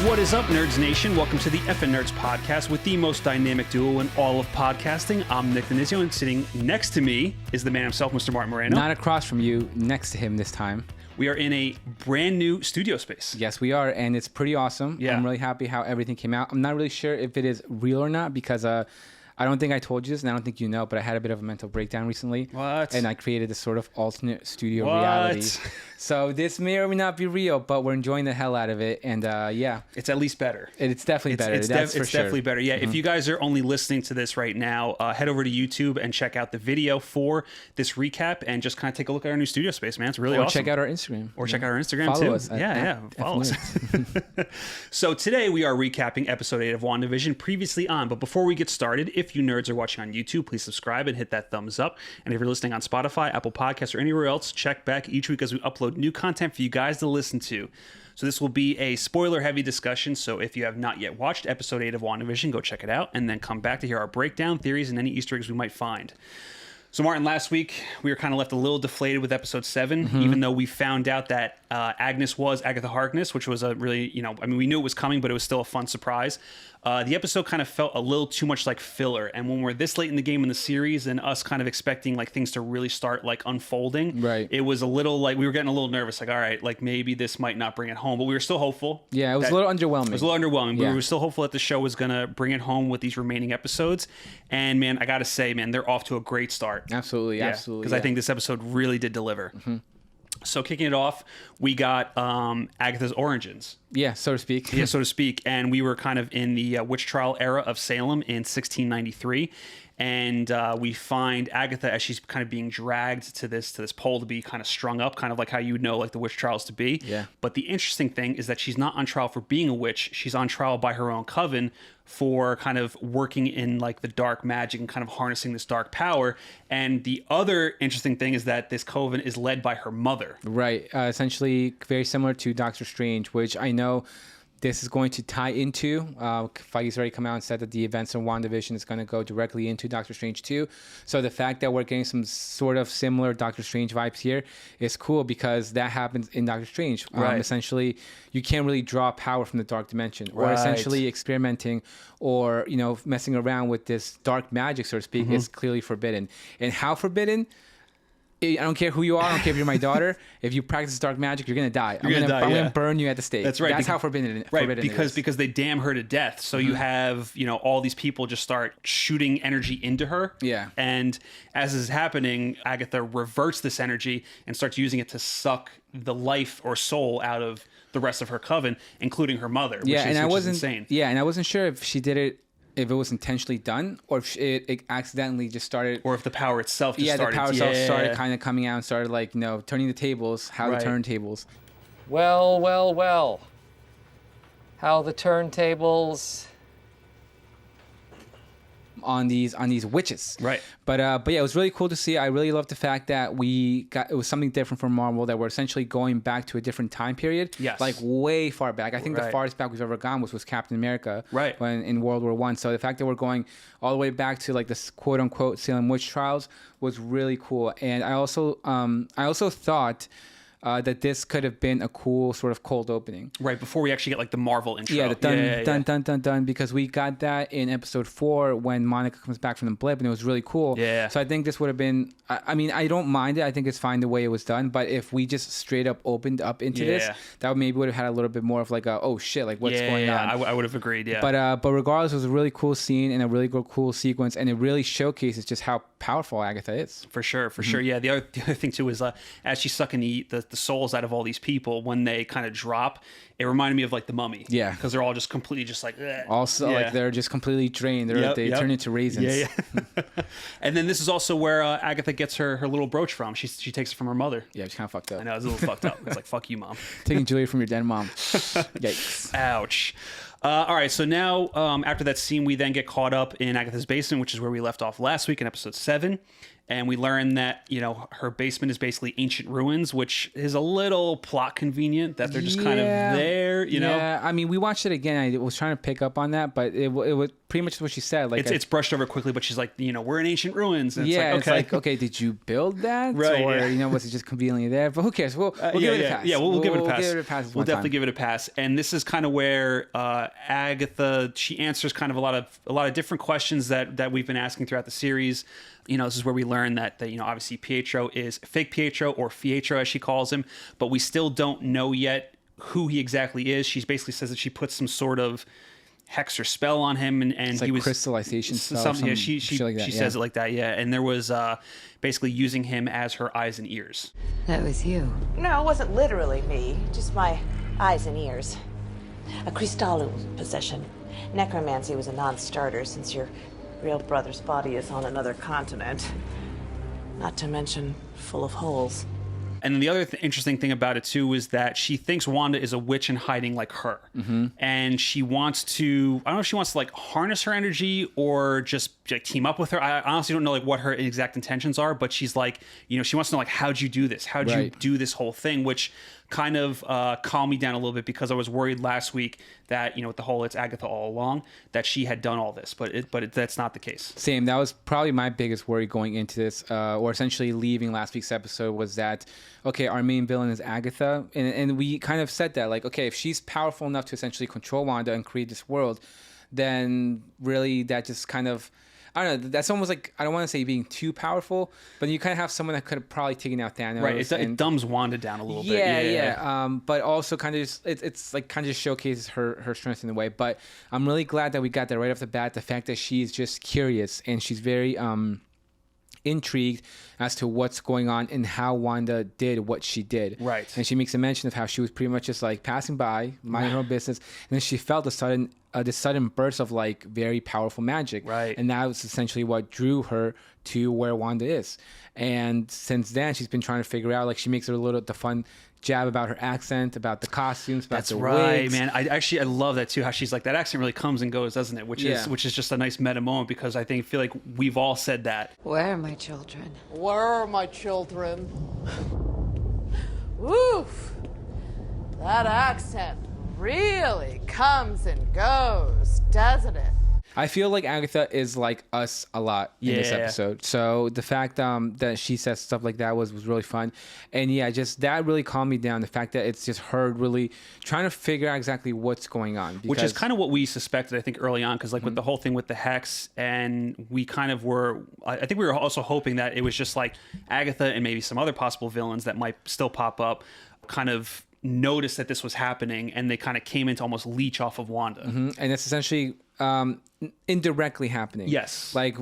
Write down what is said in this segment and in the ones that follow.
What is up, Nerds Nation? Welcome to the Effin' Nerds podcast with the most dynamic duo in all of podcasting. I'm Nick Denizio, and sitting next to me is the man himself, Mr. Martin Moreno. Not across from you, next to him this time. We are in a brand new studio space. Yes, we are, and it's pretty awesome. Yeah. I'm really happy how everything came out. I'm not really sure if it is real or not because I don't think I told you this, and I don't think you know, but I had a bit of a mental breakdown recently. What? And I created this sort of alternate studio reality. So this may or may not be real, but we're enjoying the hell out of it, and yeah. It's at least better. It's definitely better. It's definitely better. Yeah, if you guys are only listening to this right now, head over to YouTube and check out the video for this recap and just kind of take a look at our new studio space, man. It's really awesome. Or check out our Instagram. Or check out our Instagram, follow too. Us Follow us. So today we are recapping episode 8 of WandaVision, previously on. But before we get started, if you nerds are watching on YouTube, please subscribe and hit that thumbs up. And if you're listening on Spotify, Apple Podcasts, or anywhere else, check back each week as we upload new content for you guys to listen to. So this will be a spoiler-heavy discussion, so if you have not yet watched episode 8 of WandaVision, go check it out, and then come back to hear our breakdown, theories, and any Easter eggs we might find. So, Martin, last week, we were kind of left a little deflated with episode 7, even though we found out that Agnes was Agatha Harkness, which was a really, we knew it was coming, but it was still a fun surprise. The episode kind of felt a little too much like filler, and when we're this late in the game in the series and us kind of expecting like things to really start like unfolding, right? It was a little like we were getting a little nervous, like, all right, like maybe this might not bring it home, but we were still hopeful. Yeah, it was a little underwhelming. It was a little underwhelming, but we were still hopeful that the show was going to bring it home with these remaining episodes. And man, I got to say, man, they're off to a great start. Absolutely, absolutely. Because I think this episode really did deliver. So kicking it off, we got Agatha's origins. Yeah, so to speak. Yeah, so to speak. And we were kind of in the witch trial era of Salem in 1693. And we find Agatha as she's kind of being dragged to this pole to be kind of strung up, kind of like how you would know like the witch trials to be. Yeah. But the interesting thing is that she's not on trial for being a witch. She's on trial by her own coven for kind of working in like the dark magic and kind of harnessing this dark power. And the other interesting thing is that this coven is led by her mother. Right. Essentially very similar to Doctor Strange, which I know this is going to tie into. Feige's already come out and said that the events of WandaVision is going to go directly into Doctor Strange 2. So the fact that we're getting some sort of similar Doctor Strange vibes here is cool because that happens in Doctor Strange. Right. Essentially, you can't really draw power from the dark dimension. Or essentially experimenting or, messing around with this dark magic, so to speak, is clearly forbidden. And how forbidden? I don't care who you are. I don't care if you're my daughter. If you practice dark magic, you're gonna die. I'm gonna burn you at the stake. That's right. That's how forbidden it is. Because they damn her to death. So you have all these people just start shooting energy into her. Yeah. And as this is happening, Agatha reverts this energy and starts using it to suck the life or soul out of the rest of her coven, including her mother. Which is insane. Yeah, and I wasn't sure if she did it. If it was intentionally done, or if it accidentally just started, or if the power itself just started. The power itself started kind of coming out and started turning the tables. How the turntables. Well. How the turntables. On these witches, right? But yeah, it was really cool to see. I really loved the fact that it was something different from Marvel, that we're essentially going back to a different time period. Yes, like way far back. I think the farthest back we've ever gone was Captain America, right? When in World War I. So the fact that we're going all the way back to like this quote unquote Salem witch trials was really cool. And I also thought that this could have been a cool sort of cold opening. Right, before we actually get like the Marvel intro. Yeah, the dun, because we got that in episode 4 when Monica comes back from the blip, and it was really cool. Yeah. So I think this would have been, I don't mind it. I think it's fine the way it was done, but if we just straight up opened up into this, that maybe would have had a little bit more of like a, oh shit, like what's going on? I would have agreed, yeah. But regardless, it was a really cool scene and a really cool sequence, and it really showcases just how powerful Agatha is. For sure. Yeah, the other thing too is as she's sucking the souls out of all these people, when they kind of drop, it reminded me of like the Mummy. Yeah, because they're all just completely just like also like they're just completely drained. They turn into raisins. Yeah. And then this is also where Agatha gets her little brooch from. She takes it from her mother. Yeah, it's kind of fucked up. I know, it's a little fucked up. It's like, fuck you, mom. Taking jewelry from your dead mom. Yikes. Ouch. All right, so now after that scene, we then get caught up in Agatha's basement, which is where we left off last week in episode 7. And we learn that, you know, her basement is basically ancient ruins, which is a little plot convenient that they're just kind of there, you know? Yeah, I mean, we watched it again. I was trying to pick up on that, but it was pretty much what she said. Like it's brushed over quickly, but she's like, you know, we're in ancient ruins. And it's like, okay, did you build that? Right. Or, you know, was it just conveniently there? But who cares? We'll give it a pass. Yeah, we'll give it a pass. We'll give it a pass. We'll definitely give it a pass. And this is kind of where Agatha, she answers kind of a lot of different questions that we've been asking throughout the series. You know, this is where we learn that you know, obviously Pietro is fake Pietro, or Fietro as she calls him, but we still don't know yet who he exactly is. She basically says that she put some sort of hex or spell on him, and it's he like was crystallization spell. Something. Yeah, she like that, she says it like that. Yeah, and there was basically using him as her eyes and ears. That was you. No, it wasn't literally me, just my eyes and ears. A Cristallo possession. Necromancy was a non-starter since your real brother's body is on another continent. Not to mention full of holes. And then the other interesting thing about it too is that she thinks Wanda is a witch in hiding like her. And she wants to, I don't know if she wants to like harness her energy or just like team up with her. I honestly don't know like what her exact intentions are, but she's like, you know, she wants to know like, how'd you do this? How'd you do this whole thing? Which kind of calmed me down a little bit, because I was worried last week that, you know, with the whole it's Agatha all along, that she had done all this, but that's not the case. Same. That was probably my biggest worry going into this, or essentially leaving last week's episode, was that, okay, our main villain is Agatha. And we kind of said that, like, okay, if she's powerful enough to essentially control Wanda and create this world, then really that just kind of, I don't know, that's almost like, I don't want to say being too powerful, but you kind of have someone that could have probably taken out Thanos. Right, it dumbs Wanda down a little bit. Yeah. But also kind of just, it's like kind of just showcases her strength in a way. But I'm really glad that we got that right off the bat, the fact that she's just curious and she's very intrigued as to what's going on and how Wanda did what she did. Right. And she makes a mention of how she was pretty much just like passing by, minding her own business, and then she felt this sudden burst of like very powerful magic. Right. And that was essentially what drew her to where Wanda is. And since then, she's been trying to figure out, like, she makes the fun jab about her accent, about the costumes, about That's the right, wigs. man. I love that too. How she's like, that accent really comes and goes, doesn't it? Which is just a nice meta moment, because I feel like we've all said that. Where are my children? Where are my children? Woof! That accent really comes and goes, doesn't it? I feel like Agatha is like us a lot in this episode. So the fact that she says stuff like that was really fun. And yeah, just that really calmed me down. The fact that it's just her really trying to figure out exactly what's going on. Which is kind of what we suspected, I think, early on. Because like with the whole thing with the Hex, and we kind of were, I think we were also hoping that it was just like Agatha and maybe some other possible villains that might still pop up kind of noticed that this was happening, and they kind of came in to almost leech off of Wanda. And it's essentially indirectly happening. Yes. Like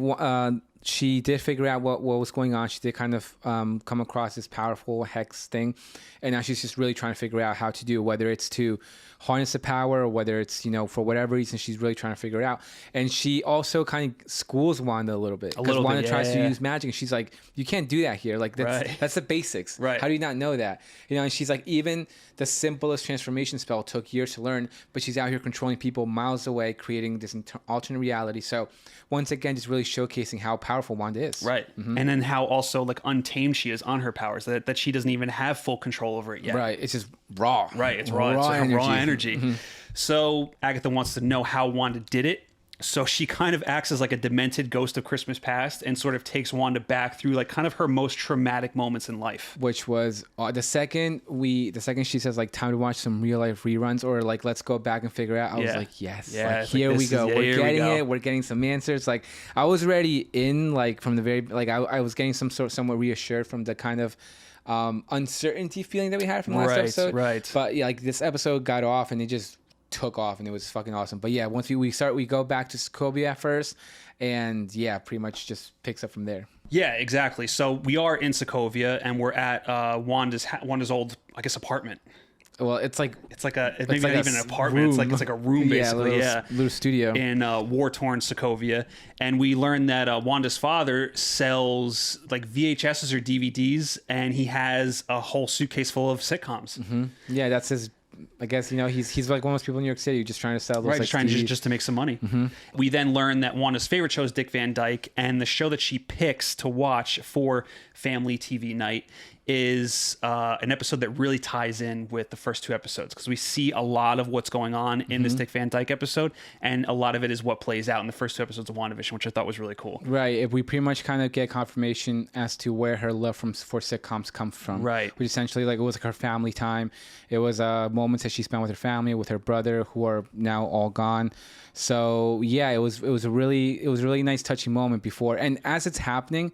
she did figure out what was going on. She did kind of come across this powerful hex thing, and now she's just really trying to figure out how to do, whether it's to harness the power or whether it's, you know, for whatever reason, she's really trying to figure it out. And she also kind of schools Wanda a little bit, because Wanda tries to use magic, and she's like, you can't do that here. Like that's the basics. Right. How do you not know that? You know, and she's like, even the simplest transformation spell took years to learn, but she's out here controlling people miles away, creating this alternate reality. So once again, just really showcasing how powerful Wanda is. Right. And then how also like untamed she is on her powers, that she doesn't even have full control over it yet. Right. It's just raw. Right. It's raw. It's raw energy. So Agatha wants to know how Wanda did it. So she kind of acts as like a demented ghost of Christmas past, and sort of takes Wanda back through like kind of her most traumatic moments in life. Which was the second she says like, time to watch some real life reruns, or like, let's go back and figure out. I was like, yes, like, here we go. We're getting it. We're getting some answers. Like, I was ready in like from the very, like I was getting somewhat reassured from the kind of uncertainty feeling that we had from the last episode. Right. But yeah, like this episode got off and it just took off, and it was fucking awesome. But yeah, once we go back to Sokovia at first, and yeah, pretty much just picks up from there. Yeah, exactly. So we are in Sokovia, and we're at Wanda's old, I guess, apartment. Well, it's maybe like not even an apartment. Room. It's like a room, basically. Little studio in war-torn Sokovia. And we learn that Wanda's father sells like VHSs or DVDs, and he has a whole suitcase full of sitcoms. Yeah, that's his I guess, he's like one of those people in New York City just trying to sell those. Right, like, just trying TVs. just to make some money. We then learn that Wanda's favorite show is Dick Van Dyke, and the show that she picks to watch for family TV night is an episode that really ties in with the first 2 episodes, because we see a lot of what's going on in this Dick Van Dyke episode, and a lot of it is what plays out in the first 2 episodes of WandaVision, which I thought was really cool. Right. If we pretty much kind of get confirmation as to where her love for sitcoms comes from. Right. Which essentially, like, it was like her family time. It was moments that she spent with her family, with her brother, who are now all gone. So yeah, it was a really nice touching moment before, and as it's happening,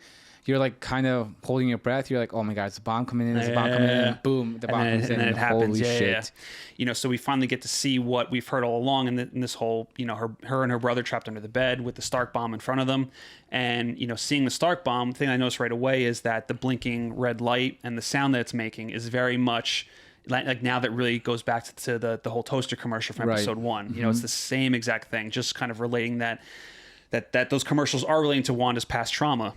you're like kind of holding your breath. You're like, oh my God, it's a bomb coming in, it's a bomb coming in, and boom, the bomb comes in, and then it happens. Holy shit. So we finally get to see what we've heard all along in this whole, her and her brother trapped under the bed with the Stark bomb in front of them. And, seeing the Stark bomb, the thing I noticed right away is that the blinking red light and the sound that it's making is very much like now that really goes back to the whole toaster commercial from episode 1. It's the same exact thing, just kind of relating that those commercials are relating to Wanda's past trauma.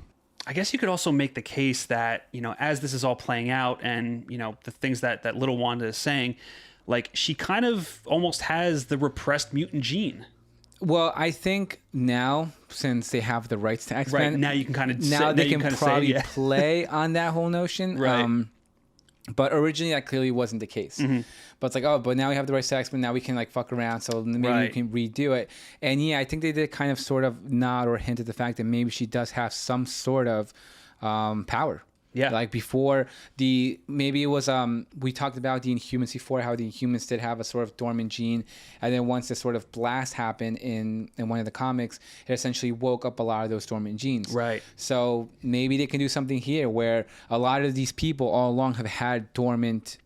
I guess you could also make the case that, as this is all playing out and, the things that little Wanda is saying, like, she kind of almost has the repressed mutant gene. Well, I think now, since they have the rights to X-Men, right, now you can kind of they can probably play on that whole notion. Right. But originally that clearly wasn't the case. But it's like, but now we have the rights to X-Men, now we can like fuck around, so maybe we can redo it. And yeah, I think they did kind of sort of nod or hint at the fact that maybe she does have some sort of power. Yeah. Like before maybe it was, we talked about the Inhumans before, how the Inhumans did have a sort of dormant gene. And then once this sort of blast happened in one of the comics, it essentially woke up a lot of those dormant genes. Right. So maybe they can do something here where a lot of these people all along have had dormant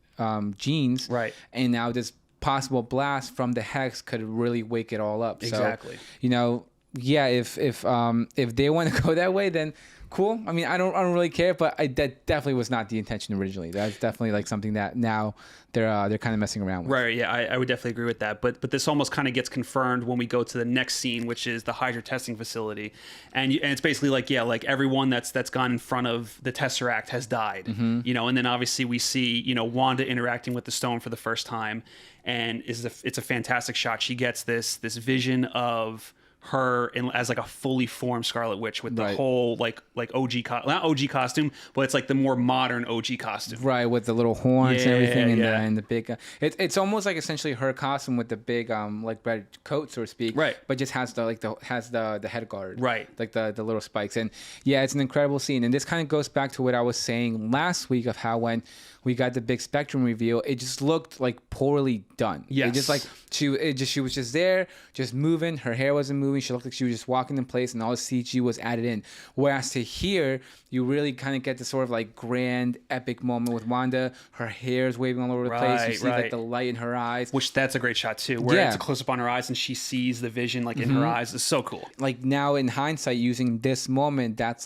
genes. Right. And now this possible blast from the Hex could really wake it all up. Exactly. So, yeah, if they want to go that way, then cool. I mean, I don't really care, but that definitely was not the intention originally. That's definitely like something that now they're kind of messing around with. Right. Yeah, I would definitely agree with that. But this almost kind of gets confirmed when we go to the next scene, which is the Hydra testing facility, and it's basically like, yeah, like everyone that's gone in front of the Tesseract has died. And then obviously we see Wanda interacting with the stone for the first time, and it's a fantastic shot. She gets this vision of her as like a fully formed Scarlet Witch with the whole like OG not OG costume, but it's like the more modern OG costume, right, with the little horns and everything, and the big it's almost like essentially her costume with the big like red coat, so to speak, right, but just has the head guard, right, like the little spikes. And yeah, it's an incredible scene, and this kind of goes back to what I was saying last week of how when we got the big Spectrum reveal, it just looked like poorly done. Yes. It just like she was just there, just moving. Her hair wasn't moving. She looked like she was just walking in place, and all the CG was added in. Whereas to here, you really kind of get this sort of like grand, epic moment with Wanda. Her hair is waving all over the place. You see like the light in her eyes. Which that's a great shot too, where it's a close up on her eyes and she sees the vision like in her eyes. It's so cool. Like now in hindsight, using this moment, that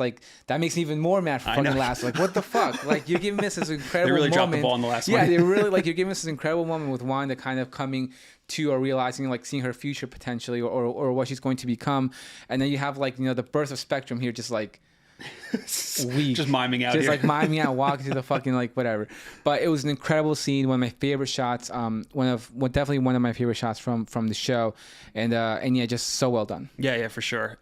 makes me even more mad for fucking last. Like what the fuck? Like you're giving us this incredible they really moment. Dropped the ball in the last one. Yeah, they really like you're giving us this incredible moment with Wanda kind of coming to or realizing like seeing her future potentially or what she's going to become, and then you have like the birth of Spectrum here, just like weak, just miming out, just like miming out, walking through the fucking like whatever. But it was an incredible scene, one of my favorite shots, definitely one of my favorite shots from the show, and yeah, just so well done. Yeah, for sure.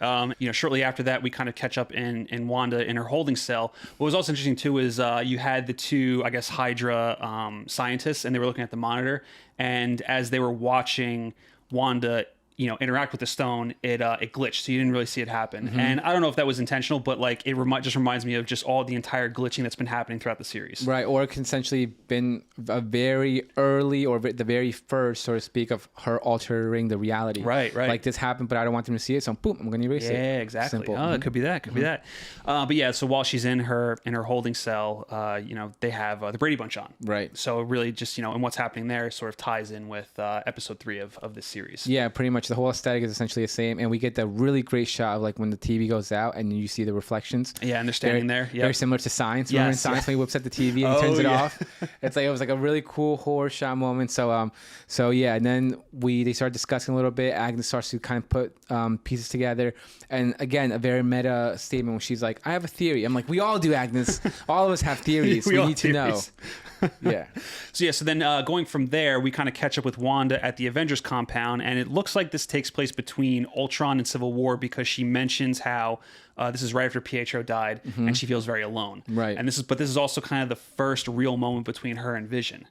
Shortly after that, we kind of catch up in Wanda in her holding cell. What was also interesting too is you had the two, I guess, Hydra scientists, and they were looking at the monitor, and as they were watching Wanda interact with the stone, it glitched, so you didn't really see it happen. And I don't know if that was intentional, but like it just reminds me of just all the entire glitching that's been happening throughout the series. Right, or it can essentially been a very early or the very first, so to speak, of her altering the reality. Right. Like this happened, but I don't want them to see it, so boom, I'm going to erase it. Yeah, exactly. Simple. Oh, it could be that. Could be that. But yeah, so while she's in her holding cell, they have the Brady Bunch on. Right. So really, just and what's happening there sort of ties in with episode 3 of this series. Yeah, pretty much. The whole aesthetic is essentially the same, and we get the really great shot of like when the TV goes out and you see the reflections. Yeah, and they're standing there. Very similar to Science. Remember in Science when he whips at the TV and he turns it off? It's like it was like a really cool horror shot moment. So yeah, and then they start discussing a little bit. Agnes starts to kind of put pieces together, and again, a very meta statement when she's like, "I have a theory." I'm like, "We all do, Agnes. All of us have theories. we need to know." Yeah. So then going from there, we kind of catch up with Wanda at the Avengers compound, and it looks like this takes place between Ultron and Civil War because she mentions how this is right after Pietro died, and she feels very alone. Right. And this is also kind of the first real moment between her and Vision,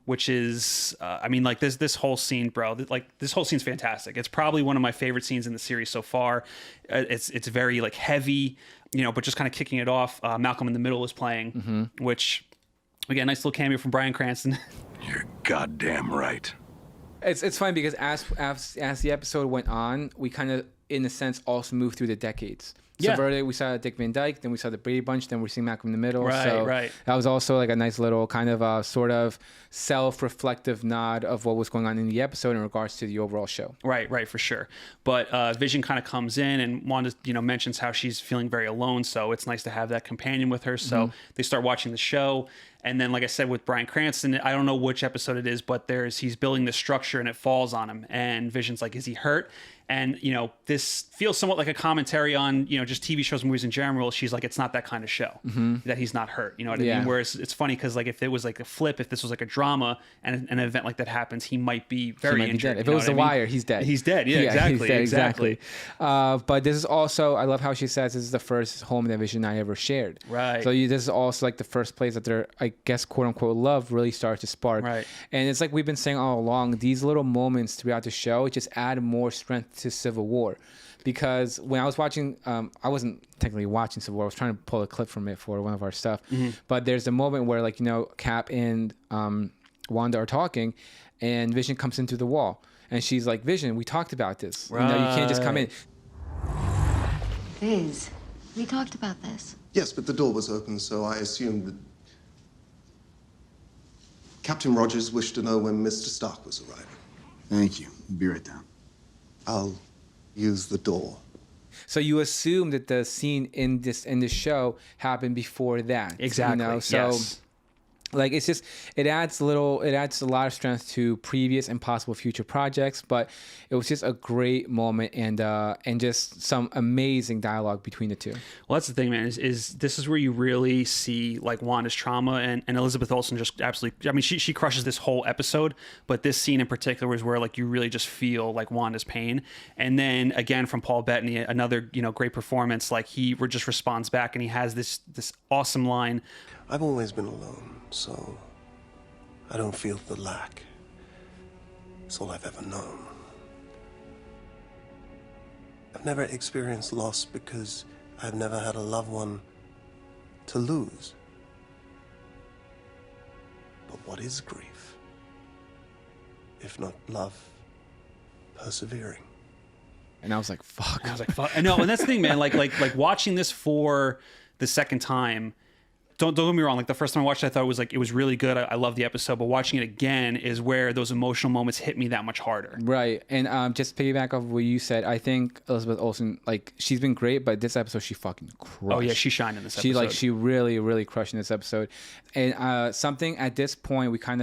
which is, I mean, like this whole scene, bro. Like this whole scene's fantastic. It's probably one of my favorite scenes in the series so far. It's very like heavy, but just kind of kicking it off. Malcolm in the Middle is playing, which. Again, nice little cameo from Bryan Cranston. You're goddamn right. It's funny because as the episode went on, we kind of, in a sense, also moved through the decades. So earlier we saw Dick Van Dyke, then we saw the Brady Bunch, then we're seeing Malcolm in the Middle. Right. That was also like a nice little kind of sort of self-reflective nod of what was going on in the episode in regards to the overall show. Right, for sure. But Vision kind of comes in and Wanda, mentions how she's feeling very alone. So it's nice to have that companion with her. So they start watching the show. And then, like I said, with Bryan Cranston, I don't know which episode it is, but he's building this structure and it falls on him. And Vision's like, is he hurt? And, this feels somewhat like a commentary on, just TV shows, movies in general. She's like, it's not that kind of show, that he's not hurt. You know what I mean? Whereas it's funny because, like, if it was like a flip, if this was like a drama and an event like that happens, he might be very injured. If it was The Wire, he's dead. He's dead. Yeah, exactly. But this is also, I love how she says this is the first home that Vision and I ever shared. Right. So this is also like the first place that their, I guess, quote unquote, love really starts to spark. Right. And it's like we've been saying all along, these little moments throughout the show just add more strength to Civil War. Because when I was watching, I wasn't technically watching Civil War. I was trying to pull a clip from it for one of our stuff. But there's a moment where, like, Cap and Wanda are talking, and Vision comes in through the wall. And she's like, Vision, we talked about this. You can't just come in. Viz, we talked about this. Yes, but the door was open, so I assumed that Captain Rogers wished to know when Mr. Stark was arriving. Thank you. I'll be right down. I'll use the door. So you assume that the scene in this show happened before that. Exactly. Yes. Like, it's just, it adds a lot of strength to previous and possible future projects, but it was just a great moment and just some amazing dialogue between the two. Well, that's the thing, man, is this is where you really see, like, Wanda's trauma, and Elizabeth Olsen just absolutely, I mean, she crushes this whole episode, but this scene in particular is where, like, you really just feel, like, Wanda's pain. And then, again, from Paul Bettany, another, great performance, like, he just responds back, and he has this awesome line. I've always been alone, so I don't feel the lack. It's all I've ever known. I've never experienced loss because I've never had a loved one to lose. But what is grief? If not love persevering? And I was like, fuck. I know, and that's the thing, man. Like watching this for the second time. Don't get me wrong. Like, the first time I watched it, I thought it was really good. I love the episode, but watching it again is where those emotional moments hit me that much harder. Right. And just piggyback off what you said, I think Elizabeth Olsen, like, she's been great, but this episode she fucking crushed. Oh yeah, she shined in this episode. She really, really crushed in this episode. And something at this point we've kind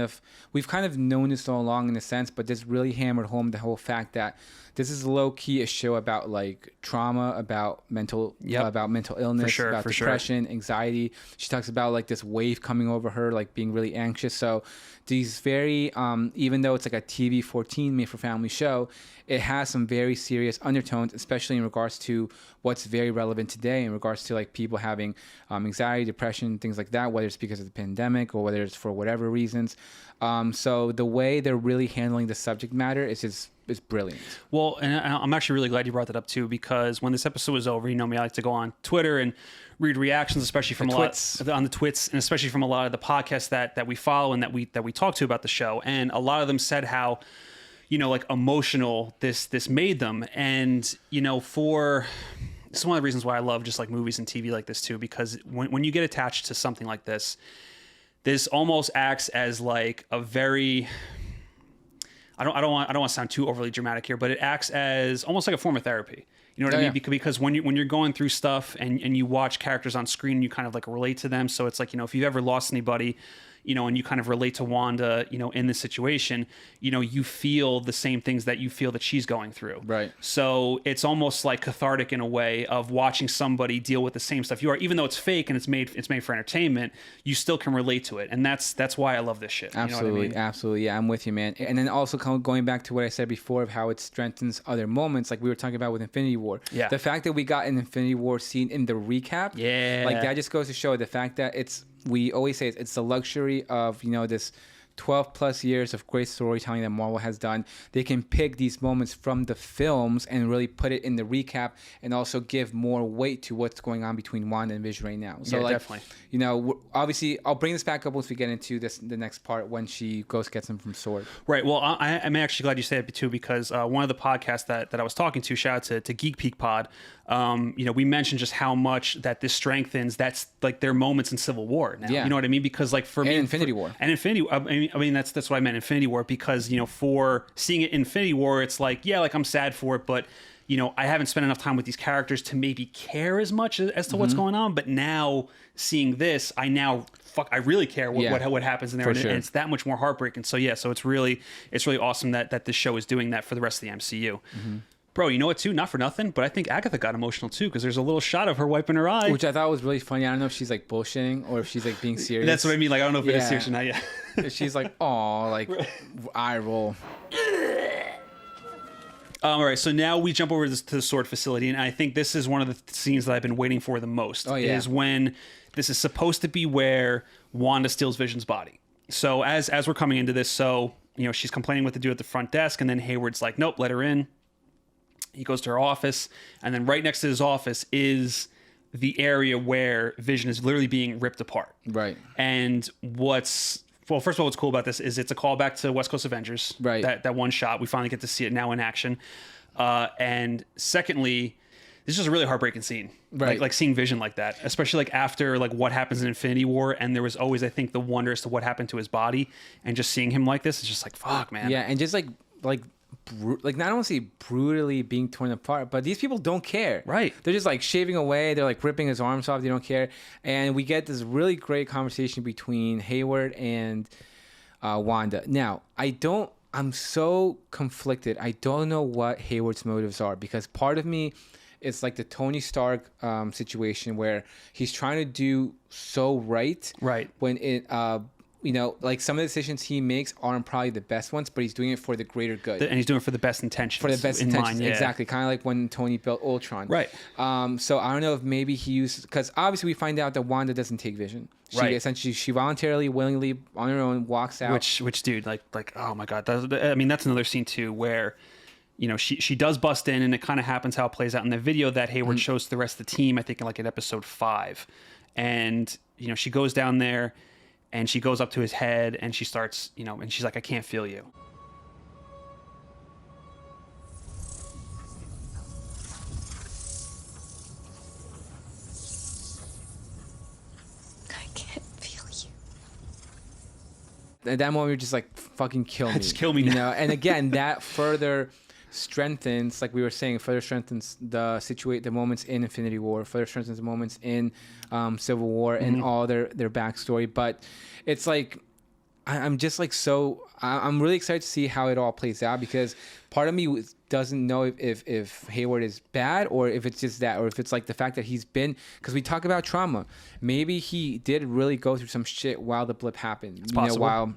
of known this all along in a sense, but this really hammered home the whole fact that this is low key a show about, like, trauma, about mental illness, about depression, anxiety. She talks about, like, this wave coming over her, like, being really anxious. So these very, even though it's like a TV 14 made for family show, it has some very serious undertones, especially in regards to what's very relevant today in regards to, like, people having anxiety, depression, things like that, whether it's because of the pandemic or whether it's for whatever reasons. So the way they're really handling the subject matter is brilliant. Well, and I'm actually really glad you brought that up too, because when this episode was over, me, I like to go on Twitter and read reactions, especially from on the twits, and especially from a lot of the podcasts that we follow and that we talk to about the show. And a lot of them said how, like, emotional this made them. And, for it's one of the reasons why I love just, like, movies and TV like this too, because when you get attached to something like this almost acts as, like, a very, I don't want to sound too overly dramatic here, but it acts as almost like a form of therapy. You know what I mean? Because when you're going through stuff and you watch characters on screen, you kind of like relate to them. So it's like, you know, if you've ever lost anybody, you know, and you kind of relate to Wanda, you know, in this situation, you know, you feel the same things that you feel that she's going through. Right. So it's almost like cathartic in a way of watching somebody deal with the same stuff you are, even though it's fake and it's made for entertainment, you still can relate to it. And that's why I love this shit. Absolutely. You know what I mean? Absolutely. Yeah, I'm with you, man. And then also going back to what I said before of how it strengthens other moments, like we were talking about with Infinity War. Yeah. The fact that we got an Infinity War scene in the recap. Yeah. Like that just goes to show the fact that we always say it's the luxury of, you know, this 12 plus years of great storytelling that Marvel has done. They can pick these moments from the films and really put it in the recap and also give more weight to what's going on between Wanda and Vision right now. So yeah, like, definitely. you know, obviously I'll bring this back up once we get into the next part when she goes gets him from S.W.O.R.D. Right. Well, I'm actually glad you said it too, because one of the podcasts that I was talking to, shout out to Geek Peak Pod, you know, we mentioned just how much that this strengthens. That's like their moments in Civil War now. Yeah. You know what I mean? Because like for me, Infinity War. And Infinity, I mean that's what I meant, Infinity War, because, you know, for seeing it in Infinity War, it's like, yeah, like I'm sad for it, but you know, I haven't spent enough time with these characters to maybe care as much as to what's going on. But now seeing this, I really care what happens in there, and it's that much more heartbreaking. So yeah, so it's really awesome that this show is doing that for the rest of the MCU. Bro, you know what too? Not for nothing, but I think Agatha got emotional too, because there's a little shot of her wiping her eye, which I thought was really funny. I don't know if she's like bullshitting or if she's like being serious. That's what I mean. Like I don't know if it is serious or not yet. She's like, oh, like eye roll. All right, so now we jump over to the S.W.O.R.D. facility, and I think this is one of the scenes that I've been waiting for the most. Oh, yeah. Is when this is supposed to be where Wanda steals Vision's body. So as we're coming into this, so you know she's complaining what to do at the front desk, and then Hayward's like, nope, let her in. He goes to her office, and then right next to his office is the area where Vision is literally being ripped apart. Right. And first of all, what's cool about this is it's a callback to West Coast Avengers. Right. That one shot. We finally get to see it now in action. And secondly, this is just a really heartbreaking scene. Right. Like seeing Vision like that, especially like after like what happens in Infinity War. And there was always, I think, the wonder as to what happened to his body, and just seeing him like this is just like, fuck, man. Yeah. And just like not only brutally being torn apart, but these people don't care. Right. They're just like shaving away. They're like ripping his arms off. They don't care. And we get this really great conversation between Hayward and Wanda. Now, I'm so conflicted. I don't know what Hayward's motives are, because part of me, it's like the Tony Stark situation where he's trying to do so right. Right. When it, you know, like some of the decisions he makes aren't probably the best ones, but he's doing it for the greater good. And he's doing it for the best intentions. For the best in intentions, mind, yeah. Exactly. Kind of like when Tony built Ultron. Right. So I don't know if maybe he used, because obviously we find out that Wanda doesn't take Vision. She voluntarily, willingly, on her own, walks out. Which dude, like, oh my god, that's another scene too where, you know, she does bust in, and it kind of happens how it plays out in the video that Hayward shows to the rest of the team. I think like in episode 5, and you know she goes down there, and she goes up to his head, and she starts, you know, and she's like, I can't feel you. I can't feel you. At that moment, you're just like, fucking kill me. Just kill me now. You know? And again, that further strengthens, like we were saying, the moments in Infinity War, further strengthens the moments in Civil War and all their backstory. But it's like, I'm just like I'm really excited to see how it all plays out, because part of me doesn't know if Hayward is bad, or if it's just that, or if it's like the fact that he's been, because we talk about trauma. Maybe he did really go through some shit while the blip happened. It's possible. While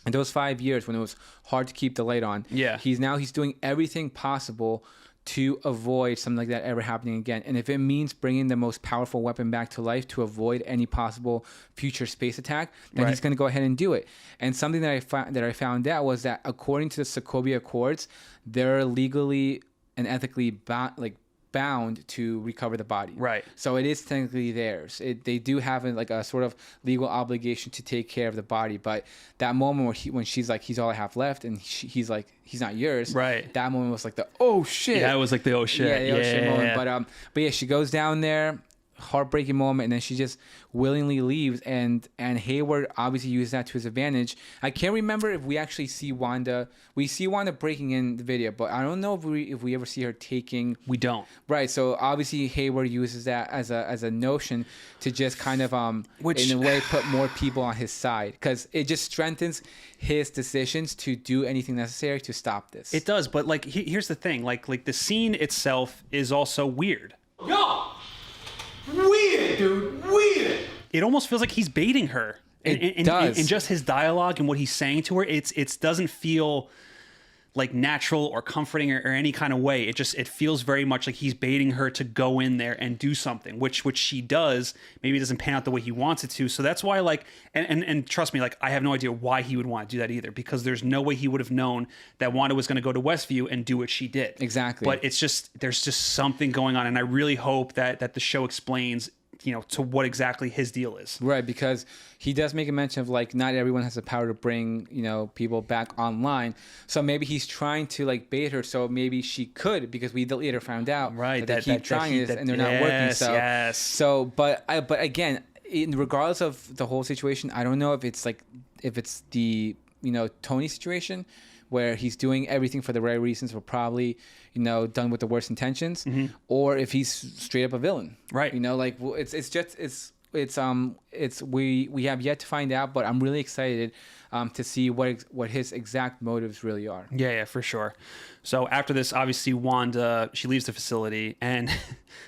in those 5 years when it was hard to keep the light on. Yeah. He's doing everything possible to avoid something like that ever happening again. And if it means bringing the most powerful weapon back to life to avoid any possible future space attack, then he's going to go ahead and do it. And something that I found out was that according to the Sokovia Accords, they're legally and ethically bound to recover the body. Right. So it is technically theirs. They do have a sort of legal obligation to take care of the body. But that moment when she's like, he's all I have left, and he's like, he's not yours. Right. That moment was like the, oh shit. Yeah, it was like the oh shit. Yeah, the oh shit moment. But yeah, she goes down there. heartbreaking moment, and then she just willingly leaves, and Hayward obviously used that to his advantage. I can't remember if we actually see Wanda. We see Wanda breaking in the video, but I don't know if we ever see her taking. We don't. Right. So obviously Hayward uses that as a notion to just kind of Which, in a way put more people on his side, because it just strengthens his decisions to do anything necessary to stop this. It does, but like here's the thing, like the scene itself is also weird. Yo! Weird, dude. Weird. It almost feels like he's baiting her. It does. And just his dialogue and what he's saying to her, it doesn't feel like natural or comforting or any kind of way. It feels very much like he's baiting her to go in there and do something, which she does. Maybe it doesn't pan out the way he wants it to. So that's why, like, and trust me, like, I have no idea why he would want to do that either, because there's no way he would have known that Wanda was going to go to Westview and do what she did. Exactly. But it's just, there's just something going on. And I really hope that the show explains, to what exactly his deal is. Right, because he does make a mention of, like, not everyone has the power to bring, people back online. So maybe he's trying to, like, bait her, so maybe she could, because we later found out right, that they keep trying this and they're not working. So, but again, regardless of the whole situation, I don't know if it's the Tony situation, where he's doing everything for the right reasons, but probably, done with the worst intentions, or if he's straight up a villain. Right. We have yet to find out, but I'm really excited to see what his exact motives really are. Yeah, for sure. So after this, obviously Wanda, she leaves the facility, and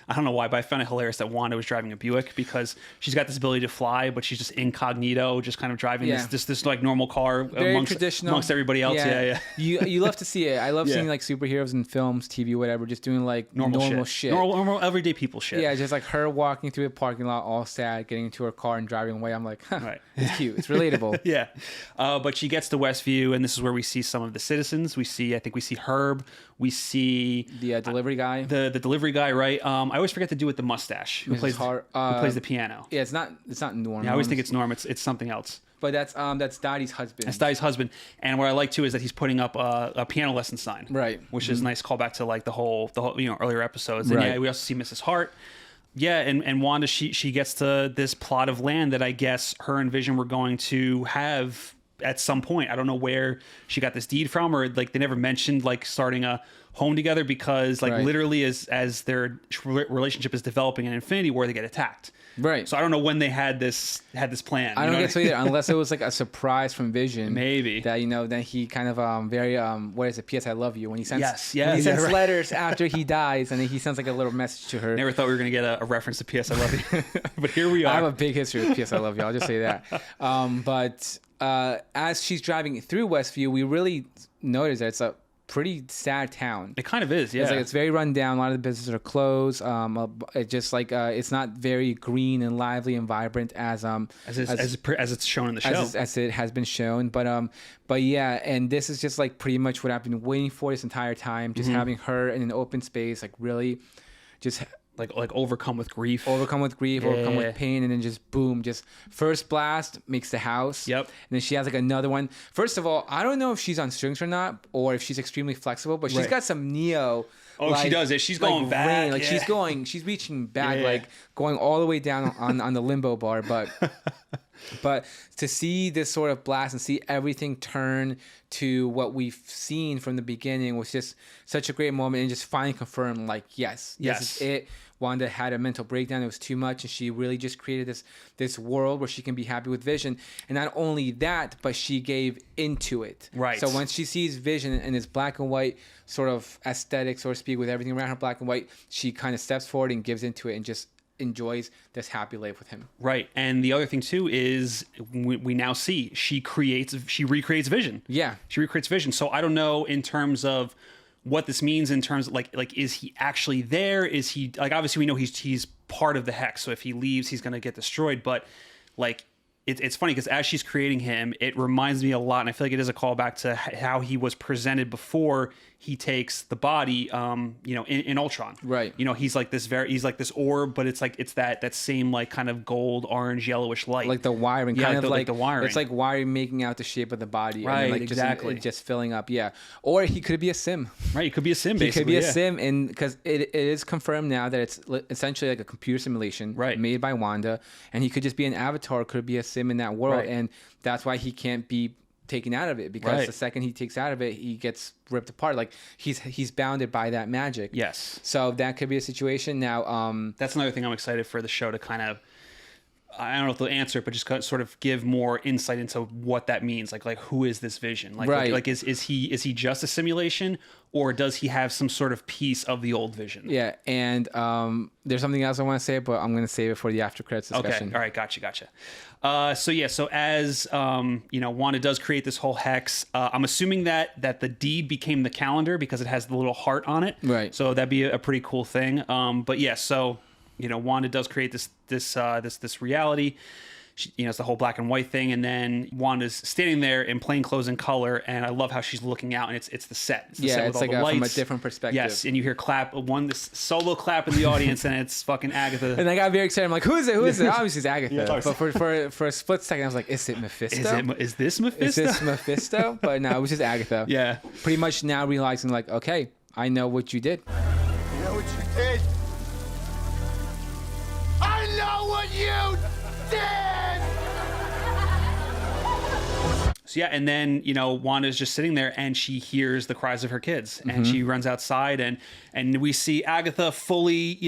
I don't know why, but I found it hilarious that Wanda was driving a Buick, because she's got this ability to fly, but she's just incognito, just kind of driving this like normal car amongst everybody else. Yeah. You love to see it. I love seeing like superheroes in films, TV, whatever, just doing like normal shit. Normal everyday people shit. Yeah, just like her walking through a parking lot all sad, getting into her car and driving away. I'm like, right. It's cute. It's relatable. Yeah. But she gets to Westview, and this is where we see some of the citizens. I think we see Herb. We see the delivery guy. The delivery guy, right? I always forget to do with the mustache. Who plays the piano? Yeah, it's not Norm. Yeah, I always think it's Norm. It's something else. But that's Dottie's husband. That's Dottie's husband. And what I like too is that he's putting up a piano lesson sign. Right. Which is a nice callback to like the whole earlier episodes. And yeah, we also see Mrs. Hart. Yeah, and Wanda, she gets to this plot of land that I guess her and Vision were going to have at some point. I don't know where she got this deed from, or like they never mentioned like starting a home together, because like literally as their relationship is developing in Infinity War, they get attacked. Right. So I don't know when they had this plan. I don't get so either, unless it was like a surprise from Vision. Maybe. That, then he kind of very what is it? P.S. I love you. When he sends sends letters after he dies, and then he sends like a little message to her. Never thought we were gonna get a reference to P.S. I love you, but here we are. I have a big history with P.S. I love you. I'll just say that. But as she's driving through Westview, we really notice that it's a pretty sad town. It kind of is, yeah. It's very run down. A lot of the businesses are closed. It just like it's not very green and lively and vibrant as it's shown in the show, as it has been shown. But yeah, and this is just like pretty much what I've been waiting for this entire time. Just having her in an open space, like really, just. Like overcome with grief, overcome with pain, and then just boom, just first blast makes the house. Yep. And then she has like another one. First of all, I don't know if she's on strings or not, or if she's extremely flexible, but she's got some Neo. Oh, she does it. She's going back. Like she's reaching back, like going all the way down on the limbo bar. But to see this sort of blast and see everything turn to what we've seen from the beginning was just such a great moment, and just finally confirmed, like, yes, this is it. Wanda had a mental breakdown. It was too much, and she really just created this world where she can be happy with Vision. And not only that, but she gave into it. Right. So when she sees Vision in this black and white sort of aesthetic, so to speak, with everything around her black and white, she kind of steps forward and gives into it and just enjoys this happy life with him. Right. And the other thing too is we now see she recreates Vision. Yeah. She recreates Vision. So I don't know in terms of what this means in terms of like is he actually there? Is he like, obviously we know he's part of the Hex, so if he leaves he's going to get destroyed, but like it's funny because as she's creating him, it reminds me a lot, and I feel like it is a callback to how he was presented before he takes the body, in Ultron. Right. He's like this orb, but it's that same like kind of gold, orange, yellowish light. Like the wiring, Yeah, kind of like the wiring. It's like wiring making out the shape of the body, Right, and then, like, exactly. just filling up. Yeah, or he could be a sim. Right, he could be a sim. He Basically, could be a yeah. sim, and because it is confirmed now that it's essentially like a computer simulation, Right. made by Wanda, and he could just be an avatar, could be a sim in that world, Right. and that's why he can't be taken out of it, because Right. the second he takes out of it, he gets ripped apart. Like he's bounded by that magic. Yes. So that could be a situation. Now, That's another thing I'm excited for the show to kind of, I don't know if they'll answer it, but just kind of sort of give more insight into what that means. Like who is this Vision? Right. Like is he just a simulation, or does he have some sort of piece of the old Vision? yeah, and there's something else I want to say, but I'm going to save it for the after credits discussion. Okay. All right. Gotcha. So as Wanda does create this whole hex. I'm assuming that the deed became the calendar because it has the little heart on it. Right. So that'd be a pretty cool thing. But yeah. So Wanda does create this reality. It's the whole black and white thing, and then Wanda's standing there in plain clothes and color, and I love how she's looking out, and it's the set. It's the set with it's all like the from a lights. different perspective. Yes, and you hear this solo clap in the audience, and it's fucking Agatha. And I got very excited. I'm like, who is it? Who is it? Obviously, it's Agatha. Yeah. But for a split second, I was like, is it Mephisto? Is this Mephisto? Is this Mephisto? But no, it was just Agatha. Yeah. Pretty much now realizing, like, okay, I know what you did. You know what you did? I know what you did! So yeah, and then Wanda's just sitting there, and she hears the cries of her kids, and she runs outside, and we see Agatha fully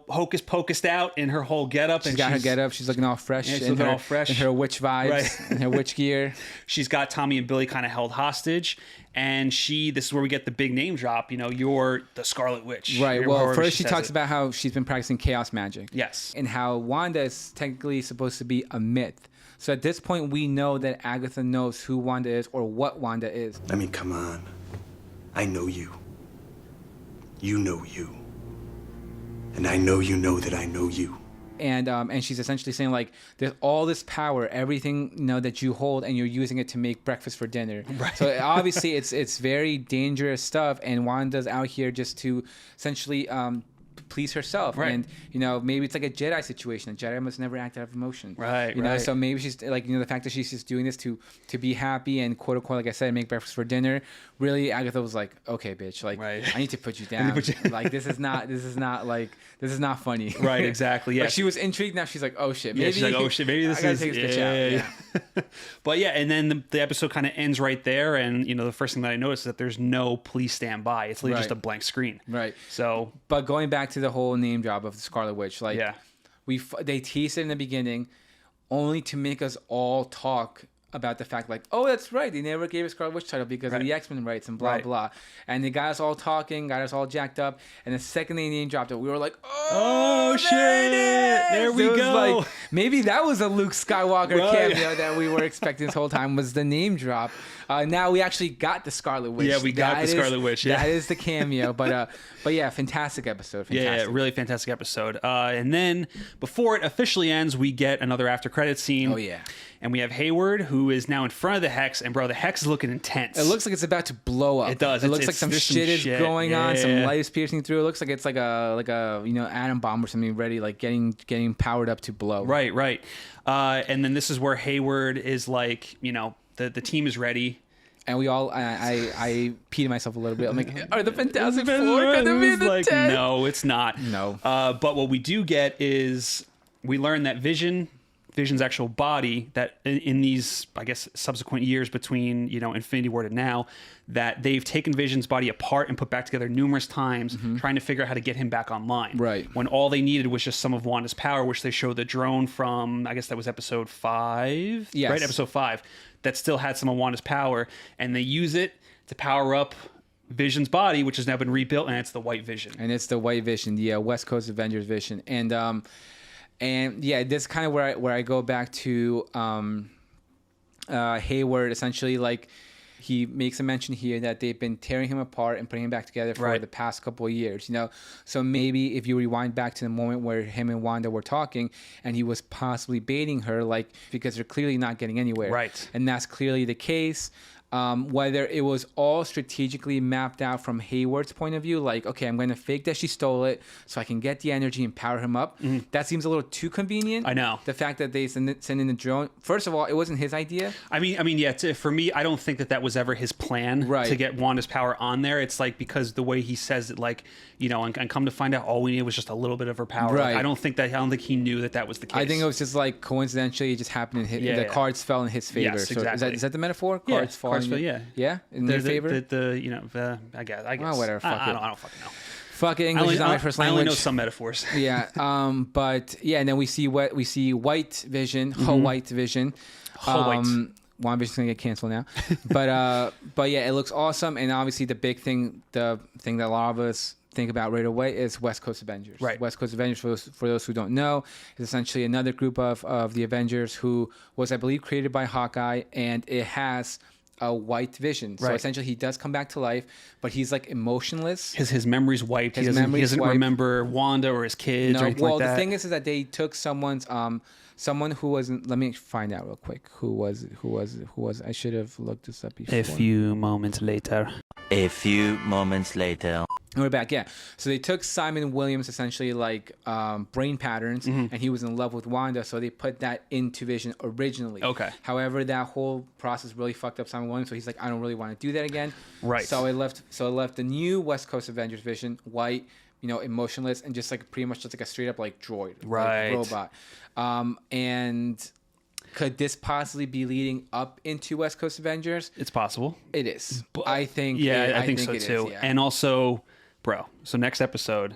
hocus pocused out in her whole getup. She's got her getup. She's looking all fresh. Yeah, she's looking all fresh. In her witch vibes. Right. In her witch gear. She's got Tommy and Billy kind of held hostage, and this is where we get the big name drop. You're the Scarlet Witch. Right. Or Well, however first she says talks it. about how she's been practicing chaos magic. Yes. And how Wanda is technically supposed to be a myth. So at this point, we know that Agatha knows who Wanda is or what Wanda is. I mean, come on. I know you. You know you. And I know you know that I know you. And she's essentially saying, like, there's all this power, everything that you hold, and you're using it to make breakfast for dinner. Right. So obviously it's very dangerous stuff, and Wanda's out here just to essentially please herself. Right. And maybe it's like a Jedi situation. A Jedi must never act out of emotion. Right. Right. So maybe she's like, the fact that she's just doing this to be happy and quote unquote, like I said, make breakfast for dinner. Really, Agatha was like, okay, bitch, like, right. I need to put you down. Like this is not funny. Right. Exactly. Yeah. Like, she was intrigued. Now she's like, oh shit. Maybe, she's like, oh shit, maybe this I gotta is take this bitch out. Yeah. But yeah, and then the episode kind of ends right there, and the first thing that I noticed is that there's no police stand by. It's literally just a blank screen. Right. So, but going back to the whole name drop of the Scarlet Witch, like, yeah. they teased it in the beginning, only to make us all talk about the fact, like, oh, that's right, they never gave a Scarlet Witch title because of the X-Men rights and blah blah, and they got us all talking, got us all jacked up, and the second they name dropped it, we were like, oh shit, there we it go. Like, maybe that was a Luke Skywalker cameo that we were expecting this whole time, was the name drop. Now we actually got the Scarlet Witch. Yeah, we got the Scarlet Witch. Yeah, that is the cameo. But yeah, fantastic episode. Fantastic. Yeah, really fantastic episode. And then before it officially ends, we get another after credit scene. Oh yeah. And we have Hayward, who is now in front of the Hex, and bro, the Hex is looking intense. It looks like it's about to blow up. It does. It looks like some shit is going on. Some light is piercing through. It looks like it's like a atom bomb or something ready, like getting powered up to blow. Right. And then this is where Hayward is like, the team is ready. And we all, I peed myself a little bit. I'm like, are the Fantastic Four going to be the like, 10? No, it's not. No. But what we do get is we learn that Vision's actual body, that in these, I guess, subsequent years between, Infinity War to now, that they've taken Vision's body apart and put back together numerous times, trying to figure out how to get him back online. Right. When all they needed was just some of Wanda's power, which they showed the drone from, I guess that was episode 5. Yes. Right, episode 5. That still had some of Wanda's power, and they use it to power up Vision's body, which has now been rebuilt, and it's the White Vision. And it's the White Vision, the West Coast Avengers Vision. And yeah, this is kind of where I go back to Hayward. Essentially, like, he makes a mention here that they've been tearing him apart and putting him back together for the past couple of years, So maybe if you rewind back to the moment where him and Wanda were talking and he was possibly baiting her, like, because they're clearly not getting anywhere. Right. And that's clearly the case. whether it was all strategically mapped out from Hayward's point of view, like, okay, I'm going to fake that she stole it so I can get the energy and power him up. That seems a little too convenient. I know. The fact that they send in the drone. First of all, it wasn't his idea. I mean, yeah. For me, I don't think that was ever his plan to get Wanda's power on there. It's like because the way he says it, like, you know, and come to find out, all we needed was just a little bit of her power. Right. Like, I don't think he knew that was the case. I think it was just like coincidentally, it just happened. The cards fell in his favor. Yes, so exactly. is that the metaphor? Yeah, Cards fall. Yeah, in your favor. I guess. Oh, whatever. Fuck I don't fucking know. Fuck it. English is not my first language. I only know some metaphors. Yeah. But yeah, and then we see White Vision, White Vision. WandaVision's gonna get canceled now, but yeah, it looks awesome, and obviously the thing that a lot of us think about right away is West Coast Avengers. Right. West Coast Avengers, for those who don't know, is essentially another group of the Avengers who was, I believe, created by Hawkeye, and it has a white vision. So essentially he does come back to life, but he's like emotionless. His memory's wiped. He doesn't remember Wanda or his kids or anything like that. Well, the thing is that they took someone's someone who wasn't. Let me find out real quick. Who was? I should have looked this up before. A few moments later. We're back, yeah. So they took Simon Williams' essentially like brain patterns, and he was in love with Wanda, so they put that into Vision originally. Okay. However, that whole process really fucked up Simon Williams, so he's like, I don't really want to do that again. Right. So it left the new West Coast Avengers Vision, white, emotionless, and just like pretty much just like a straight up like droid, like robot. And could this possibly be leading up into West Coast Avengers? It's possible. It is. But, I think. Yeah, I think so too. Yeah. And also, bro. So next episode,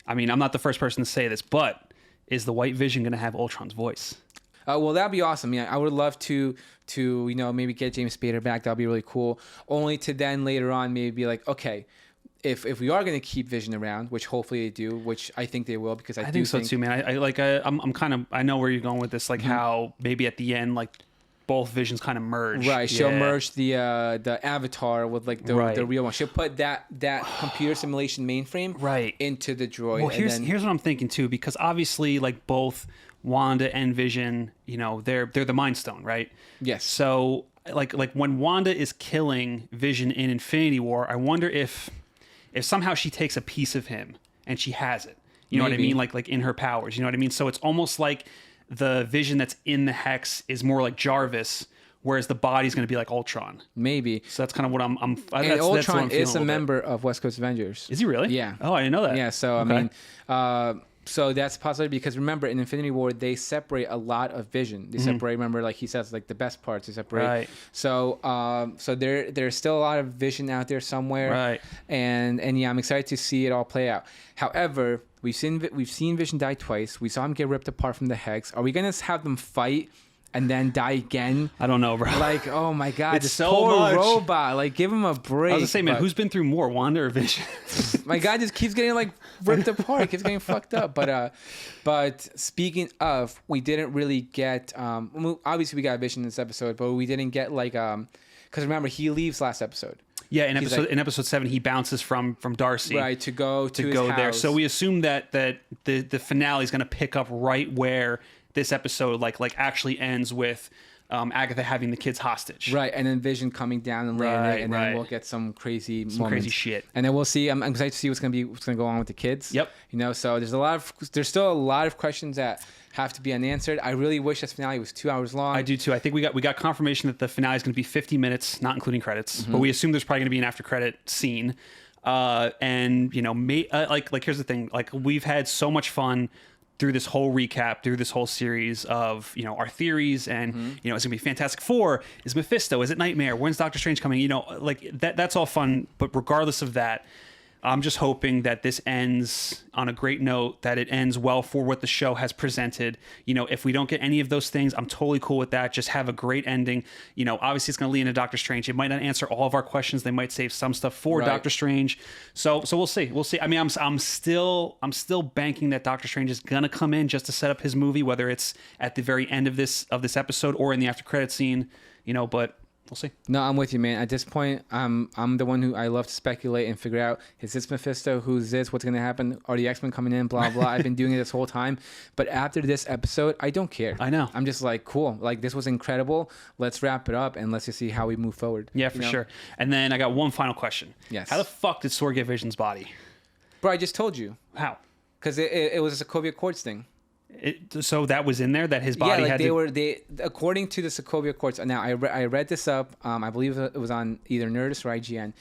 I mean, I'm not the first person to say this, but is the White Vision going to have Ultron's voice? Well, that'd be awesome. Yeah, I would love to maybe get James Spader back. That'd be really cool. Only to then later on maybe be like, okay, if we are going to keep Vision around, which hopefully they do, which I think they will, because I think so too, man. I'm kind of, I know where you're going with this, like how maybe at the end, like both Visions kind of merge. Right, she'll merge the Avatar with like the real one. She'll put that computer simulation mainframe into the droid. Well, here's what I'm thinking too, because obviously like both Wanda and Vision, they're the Mind Stone, right? Yes. So like when Wanda is killing Vision in Infinity War, I wonder if somehow she takes a piece of him and she has it. You know what I mean? Like in her powers. You know what I mean? So it's almost like the Vision that's in the Hex is more like Jarvis, whereas the body's going to be like Ultron. Maybe. So that's kind of what I'm. And that's Ultron what I'm is a member of West Coast Avengers. Is he really? Yeah. Oh, I didn't know that. Yeah. So okay. I mean, so that's a possibility, because remember in Infinity War they separate a lot of Vision. They separate. Remember, like he says, like the best parts they separate. Right. So there's still a lot of Vision out there somewhere. Right. And yeah, I'm excited to see it all play out. However, we've seen Vision die twice. We saw him get ripped apart from the Hex. Are we gonna have them fight and then die again? I don't know, bro. Like, oh my god, it's this so poor much. robot. Like, give him a break. I was gonna say, man, who's been through more, Wanda or Vision? My guy just keeps getting like ripped apart, keeps getting fucked up. But speaking of, we didn't really get. Obviously, we got Vision in this episode, but we didn't get like because remember he leaves last episode. Yeah, in episode 7, he bounces from Darcy, right, to go his there. house. So we assume that the finale is going to pick up right where this episode like actually ends with Agatha having the kids hostage. Right, and then Vision coming down and landing, and then we'll get some crazy crazy shit. And then we'll see. I'm excited to see what's gonna go on with the kids. Yep. So there's still a lot of questions that have to be unanswered. I really wish this finale was 2 hours long. I do too. I think we got confirmation that the finale is going to be 50 minutes, not including credits. But we assume there's probably going to be an after credit scene. And like here's the thing. Like, we've had so much fun through this whole recap, through this whole series of our theories, and it's gonna be Fantastic Four. Is Mephisto? Is it Nightmare? When's Doctor Strange coming? Like that's all fun. But regardless of that, I'm just hoping that this ends on a great note, that it ends well for what the show has presented. If we don't get any of those things, I'm totally cool with that. Just have a great ending. Obviously it's going to lead into Doctor Strange. It might not answer all of our questions. They might save some stuff for Doctor Strange. So we'll see. We'll see. I mean, I'm still banking that Doctor Strange is going to come in just to set up his movie, whether it's at the very end of this episode or in the after credit scene, but we'll see. No, I'm with you, man. At this point, I'm the one who I love to speculate and figure out, is this Mephisto? Who's this? What's going to happen? Are the X-Men coming in? Blah, blah. I've been doing it this whole time. But after this episode, I don't care. I know. I'm just like, cool. Like, this was incredible. Let's wrap it up and let's just see how we move forward. Yeah, for sure. And then I got one final question. Yes. How the fuck did Sword get Vision's body? Bro, I just told you. How? Because it was a Sokovia Accords thing. So that was in there, that his body had they according to the Sokovia Accords. Now I read this up. I believe it was on either Nerdist or IGN.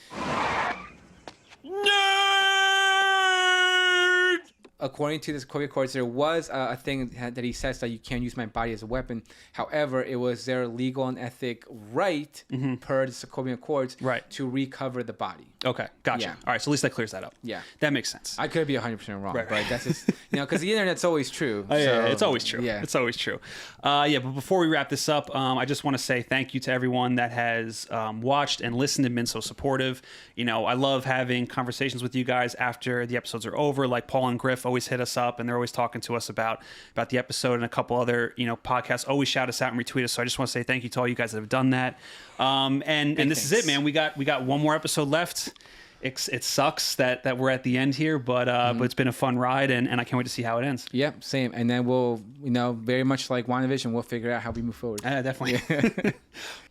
According to the Sokovia Accords, there was a thing that he says that you can't use my body as a weapon. However, it was their legal and ethic right per the Sokovia Accords to recover the body. Okay, gotcha. Yeah. All right, so at least that clears that up. Yeah. That makes sense. I could be 100% wrong, but that's just, because the internet's always true. Oh, yeah, so, it's always true. Yeah. It's always true. But before we wrap this up, I just want to say thank you to everyone that has watched and listened and been so supportive. I love having conversations with you guys after the episodes are over. Like Paul and Griff always hit us up, and they're always talking to us about the episode, and a couple other podcasts always shout us out and retweet us. So I just want to say thank you to all you guys that have done that. And this is it, man. We got one more episode left. It sucks that we're at the end here, but it's been a fun ride, and I can't wait to see how it ends. Yep, same. And then we'll, very much like WandaVision, we'll figure out how we move forward. Definitely.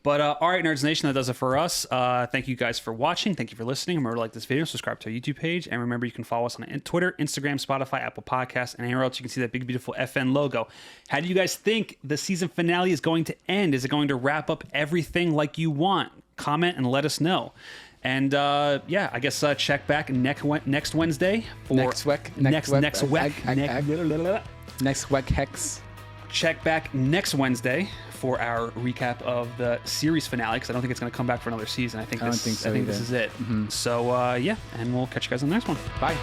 But all right, Nerds Nation, that does it for us. Thank you guys for watching. Thank you for listening. Remember to like this video, subscribe to our YouTube page, and remember you can follow us on Twitter, Instagram, Spotify, Apple Podcasts, and anywhere else you can see that big, beautiful FN logo. How do you guys think the season finale is going to end? Is it going to wrap up everything like you want? Comment and let us know. And I guess check back next Wednesday for next week. Check back next Wednesday for our recap of the series finale, because I don't think it's going to come back for another season. I think this is it. So and we'll catch you guys on the next one. Bye.